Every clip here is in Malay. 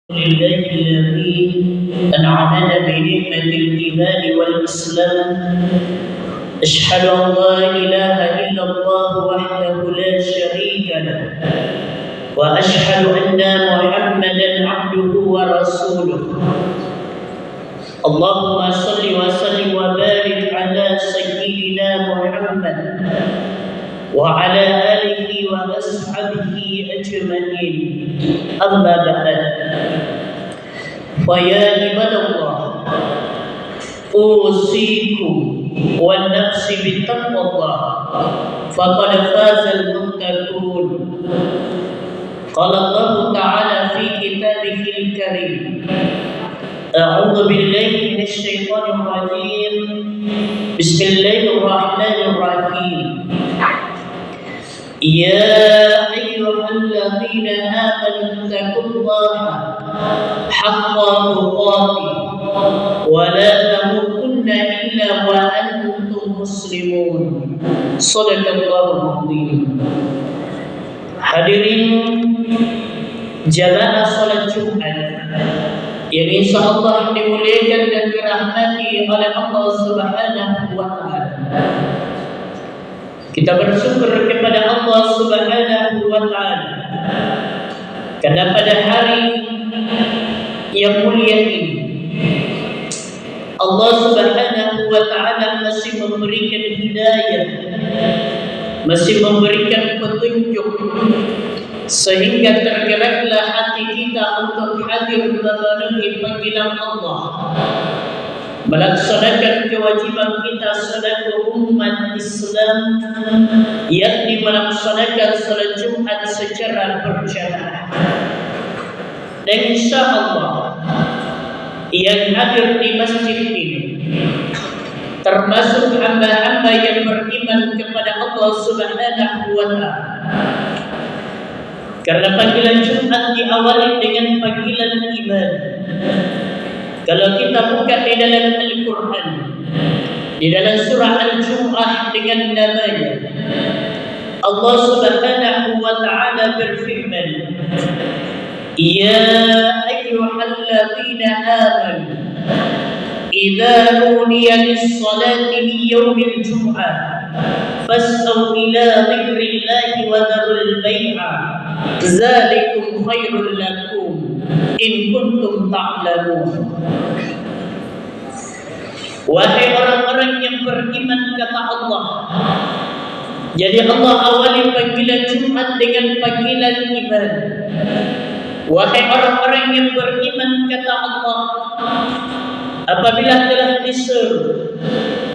لله الذي أنعمنا بنعمة الإيمان والإسلام. أشهد أن لا إله إلا الله وحده لا شريك له، وأشهد أن محمدا عبده ورسوله. اللهم صل وسلم وبارك على سيدنا محمد وعلى آله وأصحابه أجمعين. أما بعد، فيا عباد الله، أوصيكم والنفس بتقوى الله، فقد فاز المتقون. قال الله تعالى في كتابه الكريم: أعوذ بالله من الشيطان الرجيم، بسم الله الرحمن الرحيم. يا أيها الذين آمنوا اتقوا الله حق تقاته ولا تموتن إلا وأنتم مسلمون. صدق الله العظيم. Hadirin jamaah salat Jumat yang insyaallah dimuliakan dan dirahmati oleh Allah Subhanahu wa taala. Kita bersyukur kepada Allah Subhanahu wa taala karena pada hari yang mulia ini Allah Subhanahu wa taala masih memberikan hidayah, masih memberikan petunjuk, sehingga tergeraklah hati kita untuk hadir memenuhi panggilan Allah, melaksanakan kewajiban kita sebagai umat Islam, yakni melaksanakan salat Jumat secara berjamaah. Dan insyaallah yang hadir di masjid ini termasuk hamba-hamba yang beriman kepada Allah Subhanahu wa taala. Karena panggilan Jumat diawali dengan panggilan iman. Kalau kita buka di dalam Al-Quran, di dalam surah Al-Jumu'ah dengan namanya, Allah Subhanahu wa ta'ala berfirman: Ya ayyuhalladzina amanu idza nudiya lis-salati min yaumil jumu'ah fas'au ila dzikrillahi wa dharul bai'a dzalikum khairul lakum in kuntum ta'lamun. Wahai orang-orang yang beriman, kata Allah. Jadi Allah awali panggilan Jumat dengan panggilan iman. Wahai orang-orang yang beriman, kata Allah, apabila telah disuruh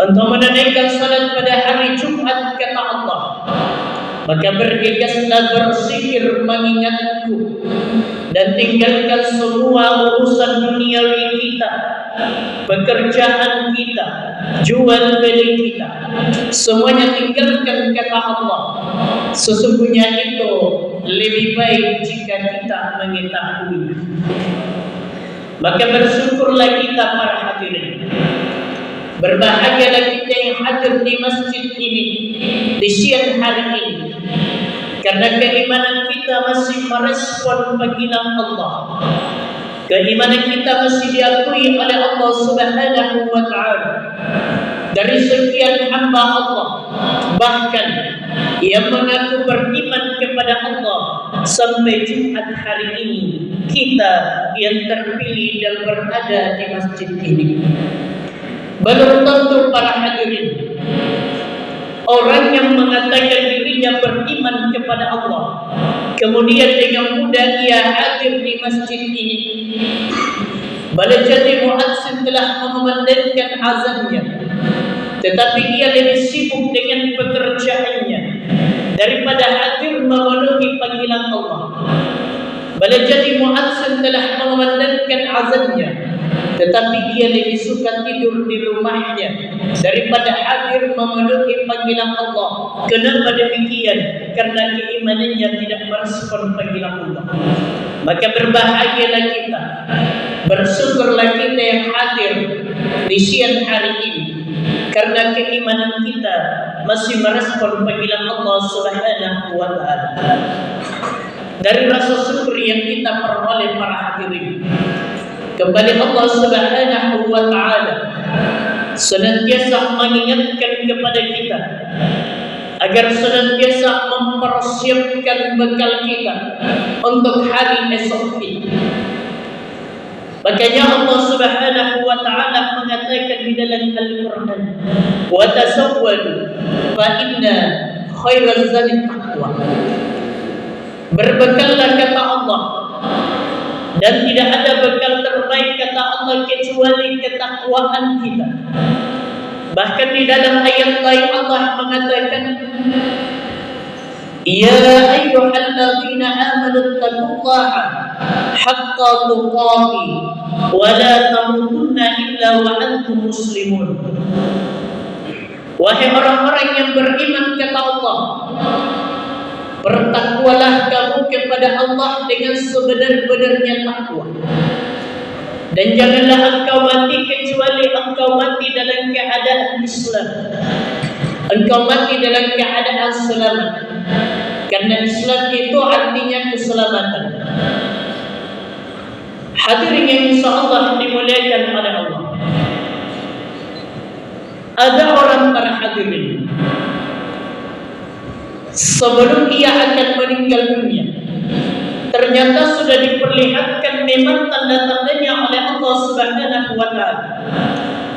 untuk menunaikan salat pada hari Jumat, kata Allah, maka bergegaslah berzikir mengingatku dan tinggalkan semua urusan duniawi kita, pekerjaan kita, jual beli kita, semuanya tinggalkan, kata Allah. Sesungguhnya itu lebih baik jika kita mengetahui. Maka bersyukurlah kita para hadirin, berbahagialah kita yang hadir di masjid ini di siang hari ini, karena keimanan kita masih merespon panggilan Allah. Keimanan kita masih diakui oleh Allah Subhanahu wa taala. Dari sekian hamba Allah, bahkan yang mengaku beriman kepada Allah, sampai Jumat hari ini kita yang terpilih dan berada di masjid ini. Belum tentu para hadirin orang yang mengatakan dirinya beriman kepada Allah, kemudian dengan mudah ia hadir di masjid ini. Boleh jadi muadzin telah mengumandangkan azannya, tetapi ia lebih sibuk dengan pekerjaannya daripada hadir memenuhi panggilan Allah. Boleh jadi muadzin telah mengumandangkan azannya, tetapi dia lebih suka tidur di rumahnya daripada hadir memenuhi panggilan Allah. Kenapa demikian? Karena keimanannya tidak merespon panggilan Allah. Maka berbahagialah kita, bersyukurlah kita yang hadir di siang hari ini, karena keimanan kita masih merespon panggilan Allah Subhanahu wa taala. dari rasa syukur yang kita peroleh para hadirin. Kembali Allah Subhanahu wa taala senantiasa mengingatkan kepada kita agar senantiasa mempersiapkan bekal kita untuk hari esok kita. Makanya Allah Subhanahu wa taala mengatakan di dalam Al-Qur'an, "Wa tasawwadu fa inna khairaz zadi taqwa." Berbekallah kata Allah, dan tidak ada bekal terbaik kata Allah kecuali ketakwaan kita. Bahkan di dalam ayat lain Allah mengatakan, "Ya ayyuhalladzina amanu taqullaha haqqa tuqatih wa la tamutunna illa wa antum muslimun." Wahai orang-orang yang beriman kata Allah, bertakwalah kamu kepada Allah dengan sebenar-benarnya takwa. Dan janganlah engkau mati kecuali engkau mati dalam keadaan Islam. Engkau mati dalam keadaan selamat. Karena Islam itu artinya keselamatan. Hadirin yang insyaallah dimuliakan oleh Allah. Ada orang para hadirin, sebelum ia akan meninggal dunia, ternyata sudah diperlihatkan memang tanda-tandanya oleh Allah Subhanahu wa taala.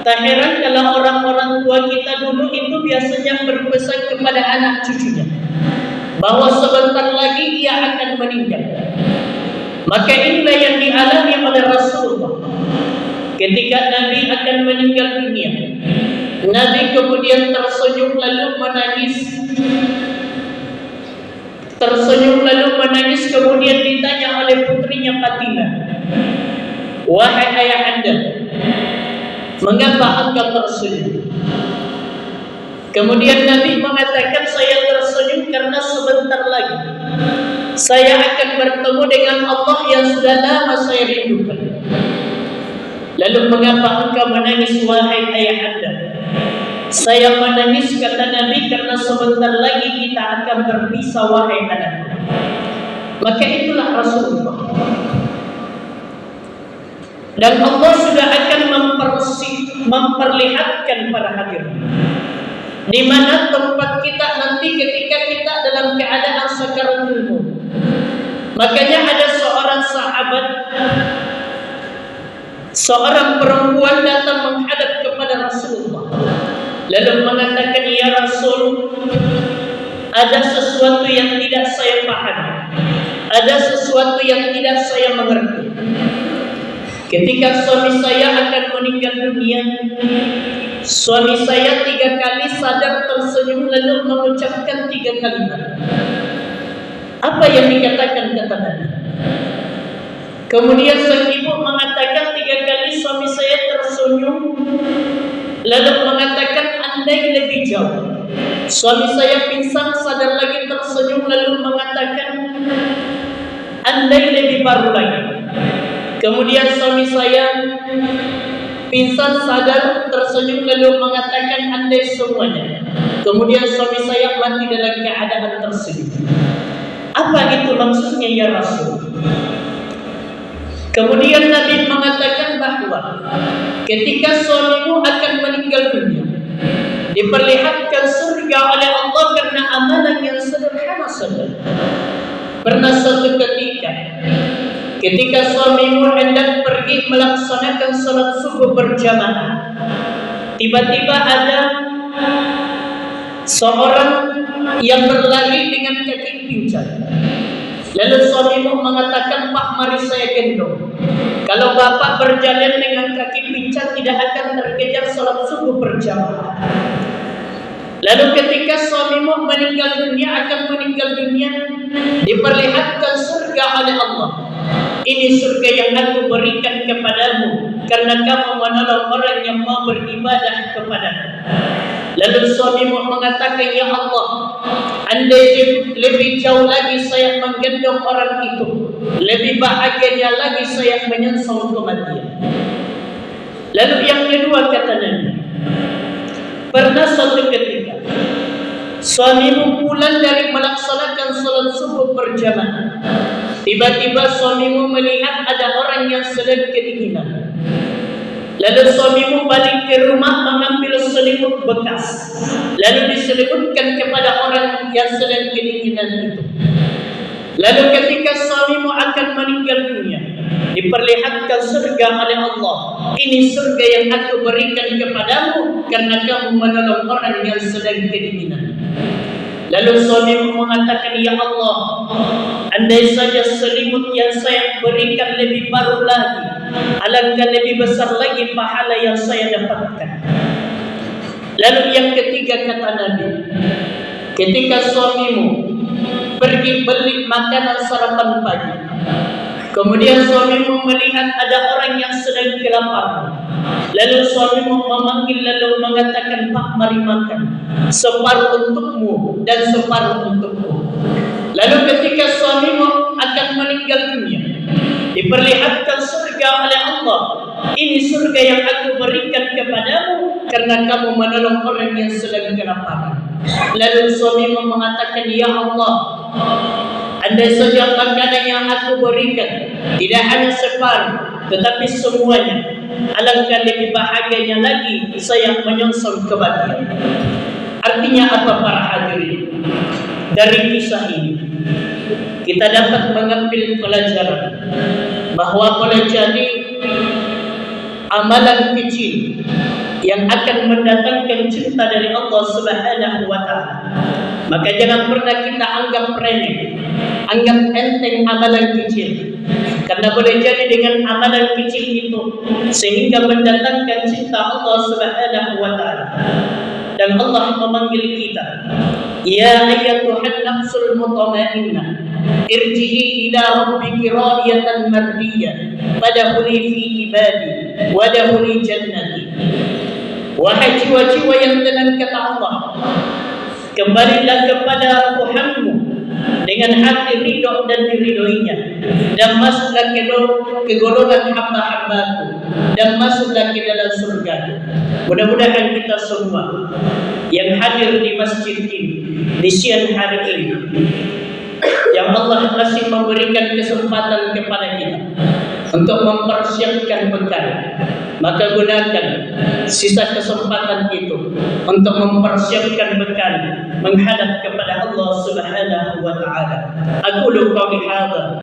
Tak heran kalau orang-orang tua kita dulu itu biasanya berpesan kepada anak cucunya bahwa sebentar lagi ia akan meninggal. Maka inilah yang dialami oleh Rasulullah. Ketika Nabi akan meninggal dunia, Nabi kemudian tersenyum lalu menangis. Kemudian ditanya oleh putrinya Fatimah, "Wahai ayahanda, mengapa engkau tersenyum?" Kemudian Nabi mengatakan, "Saya tersenyum karena sebentar lagi saya akan bertemu dengan Allah yang sudah lama saya rindukan." Lalu, "Mengapa engkau menangis wahai ayahanda?" "Saya menangis," kata Nabi, "karena sebentar lagi kita akan berpisah wahai anakku." Maka itulah Rasulullah. Dan Allah sudah akan memperlihatkan para hadirin di mana tempat kita nanti ketika kita dalam keadaan sakaratul maut. Makanya ada seorang sahabat, seorang perempuan datang menghadap kepada Rasulullah lalu mengatakan, "Ya Rasul, ada sesuatu yang tidak saya pahami, ada sesuatu yang tidak saya mengerti. Ketika suami saya akan meninggal dunia, suami saya 3 kali sadar tersenyum lalu mengucapkan 3 kalimat. Apa yang dikatakan kata Nabi?" Kemudian sang ibu mengatakan 3 kali suami saya tersenyum lalu mengatakan, "Andai lebih jauh." Suami saya pingsan, sadar lagi, tersenyum lalu mengatakan, "Andai lebih baru lagi." Kemudian suami saya pingsan, sadar, tersenyum lalu mengatakan, "Andai semuanya." Kemudian suami saya mati dalam keadaan tersenyum. Apa itu maksudnya ya Rasul? Kemudian Nabi mengatakan bahwa ketika suamimu akan meninggal dunia, diperlihatkan surga oleh Allah karena amalan yang sederhana saja. Pernah suatu ketika suamimu hendak pergi melaksanakan salat subuh berjamaah, tiba-tiba ada seorang yang berlari dengan kaki pincang. Lalu suamimu mengatakan, "Pak, mari saya gendong. Kalau bapak berjalan dengan kaki pincang tidak akan terkejar salat subuh berjamaah." Lalu ketika suamimu meninggal dunia, diperlihatkan surga oleh Allah. "Ini surga yang aku berikan kepadamu karena kamu menolong orang yang mau beribadah kepadamu." Lalu suamimu mengatakan, "Ya Allah, andai lebih jauh lagi saya menggendong orang itu, lebih bahagianya lagi saya menyesal kematian." Lalu yang kedua kata Nabi, pernah suatu ketika Suamimu pulang dari melaksanakan salat subuh berjamaah. Tiba-tiba suamimu melihat ada orang yang sedang kedinginan. Lalu suamimu balik ke rumah mengambil selimut bekas. Lalu diselimutkan kepada orang yang sedang kedinginan itu. Lalu ketika suamimu akan meninggal dunia, diperlihatkan surga oleh Allah. Ini surga yang aku berikan kepadamu karena kamu menolong orang yang sedang kedinginan. Lalu suamimu mengatakan, ya Allah, andai saja selimut yang saya berikan lebih baru lagi, alangkah lebih besar lagi pahala yang saya dapatkan. Lalu yang ketiga kata Nabi, ketika suamimu pergi beli makanan sarapan pagi, kemudian suamimu melihat ada orang yang sedang kelaparan, lalu suamimu memanggil lalu mengatakan, Pak, mari makan, separuh untukmu dan separuh untukku. Lalu ketika suamimu akan meninggal dunia, diperlihatkan surga oleh Allah. Ini surga yang aku berikan kepadamu karena kamu menolong orang yang sedang kelaparan. Lalu suamimu mengatakan, ya Allah, andai saja makanan yang aku berikan tidak hanya separuh tetapi semuanya, alangkah lebih bahagianya lagi saya menyongsong kebahagiaan. Artinya apa para hadirin? Dari kisah ini kita dapat mengambil pelajaran bahwa boleh jadi amalan kecil yang akan mendatangkan cinta dari Allah Subhanahu wa taala. Maka jangan pernah kita anggap remeh, anggap enteng amalan kecil. Karena boleh jadi dengan amalan kecil itu sehingga mendatangkan cinta Allah Subhanahu wa taala. Dan Allah memanggil kita, ya ayyatuhan nafsul mutmainnah, irji'i ila rabbiki radiyatan mardiyah, fadkhuli fi ibadi wadkhuli jannati. Wahai jiwa-jiwa yang tenang, kata Allah, kembalilah kepada Tuhanmu dengan hati ridho dan diridhoinya, dan masuklah ke golongan hamba-hambaku, dan masuklah ke dalam surga. Mudah-mudahan kita semua yang hadir di masjid ini di siang hari ini, yang Allah masih memberikan kesempatan kepada kita untuk mempersiapkan bekal, maka gunakan sisa kesempatan itu untuk mempersiapkan bekal menghadap kepada Allah Subhanahu wa taala. Aku qawli hadza